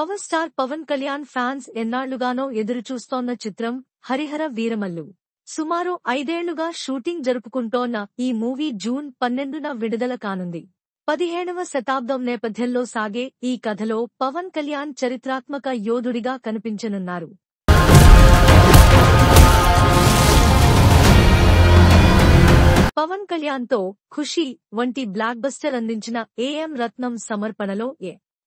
Power star Pawan Kalyan fans ఎన్నాళ్లుగానో ఎదురుచూస్తోన్న చిత్రం హరిహర వీరమల్లు. సుమారు 5 ఏళ్లుగా షూటింగ్ జరుపుకుంటోన్న ఈ మూవీ జూన్ 12న విడుదల కానుంది. 15వ శతాబ్దం నేపథ్యంలో సాగే ఈ కథలో పవన్ కళ్యాణ్ చరిత్రాత్మక యోధుడిగా కనిపించనున్నారు. పవన్ కళ్యాణ్తో ఖుషీ వంటి బ్లాక్ బస్టర్ అందించిన ఏఎం రత్నం సమర్పణలో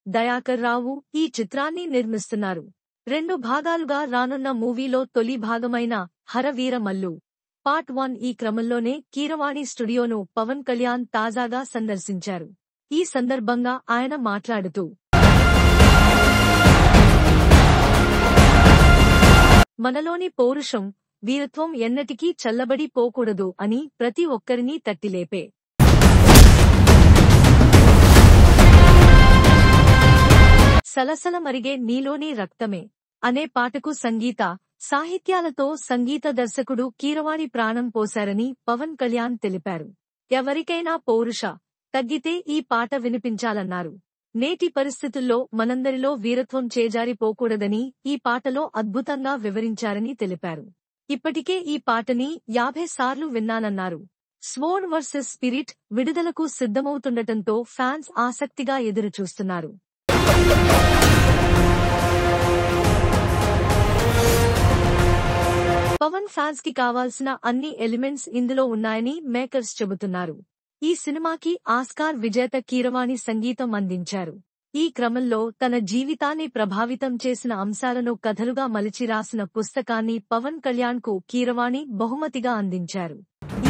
దయాకర్ రావు ఈ చిత్రాన్ని నిర్మిస్తున్నారు. 2 భాగాలుగా రానున్న మూవీలో తొలి భాగమైన హరవీరమల్లు పార్ట్ 1 ఈ క్రమంలోనే కీరవాణి స్టూడియోను పవన్ కళ్యాణ్ తాజాగా సందర్శించారు. ఈ సందర్భంగా ఆయన మాట్లాడుతూ, మనలోని పౌరుషం, వీరత్వం ఎన్నటికీ చల్లబడి పోకూడదు అని ప్రతి ఒక్కరినీ తట్టిలేపే సలసల మరిగే నీలోని రక్తమే అనే పాటకు సంగీత సాహిత్యాలతో సంగీత దర్శకుడు కీరవాణి ప్రాణం పోశారని పవన్ కళ్యాణ్ తెలిపారు. ఎవరికైనా పౌరుష తగ్గితే ఈ పాట వినిపించాలన్నారు. నేటి పరిస్థితుల్లో మనందరిలో వీరత్వం చేజారిపోకూడదని ఈ పాటలో అద్భుతంగా వివరించారని తెలిపారు. ఇప్పటికే ఈ పాటని 50 సార్లు విన్నానన్నారు. స్వోర్డ్ వర్సెస్ స్పిరిట్ విడుదలకు సిద్ధమవుతుండటంతో ఫ్యాన్స్ ఆసక్తిగా ఎదురుచూస్తున్నారు. పవన్ ఫ్యాన్స్ కి కావాల్సిన అన్ని ఎలిమెంట్స్ ఇందులో ఉన్నాయని మేకర్స్ చెబుతున్నారు. ఈ సినిమాకి ఆస్కార్ విజేత కీరవాణి సంగీతం అందించారు. ఈ క్రమంలో తన జీవితాన్ని ప్రభావితం చేసిన అంశాలను కథలుగా మలిచి రాసిన పుస్తకాన్ని పవన్ కళ్యాణ్ కు కీరవాణి బహుమతిగా అందించారు.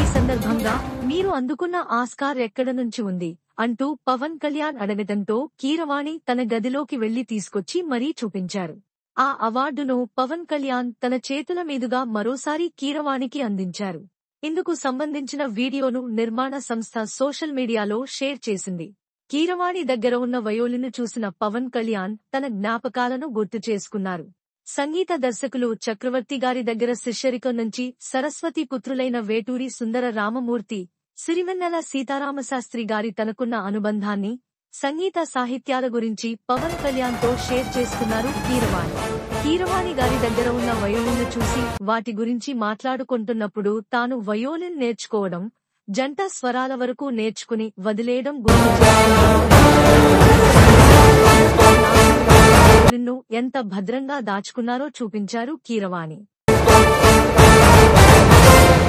ఈ సందర్భంగా మీరు అందుకున్న ఆస్కార్ ఎక్కడ నుంచి ఉంది అంటూ పవన్ కళ్యాణ్ అడగటంతో కీరవాణి తన గదిలోకి వెళ్లి తీసుకొచ్చి మరీ చూపించారు. ఆ అవార్డును పవన్ కళ్యాణ్ తన చేతుల మీదుగా మరోసారి కీరవాణికి అందించారు. ఇందుకు సంబంధించిన వీడియోను నిర్మాణ సంస్థ సోషల్ మీడియాలో షేర్ చేసింది. కీరవాణి దగ్గర ఉన్న వయోలిన్ చూసిన పవన్ కళ్యాణ్ తన జ్ఞాపకాలను గుర్తు చేసుకున్నారు. సంగీత దర్శకులు చక్రవర్తి గారి దగ్గర శిష్యరికం నుంచి సరస్వతి పుత్రులైన వేటూరి సుందర రామమూర్తి, సిరివెన్నెల సీతారామశాస్త్రి గారి తనకున్న అనుబంధాన్ని, సంగీత సాహిత్యాల గురించి పవన్ కళ్యాణ్ తో షేర్ చేసుకున్నారు కీరవాణి. కీరవాణి గారి దగ్గర ఉన్న వయోలిన్ చూసి వాటి గురించి మాట్లాడుకుంటున్నప్పుడు తాను వయోలిన్ నేర్చుకోవడం, జంట స్వరాల వరకు నేర్చుకుని వదిలేయడం గుర్తు చేసుకున్నారు. ఎంత భద్రంగా దాచుకున్నారో చూపించారు కీరవాణి.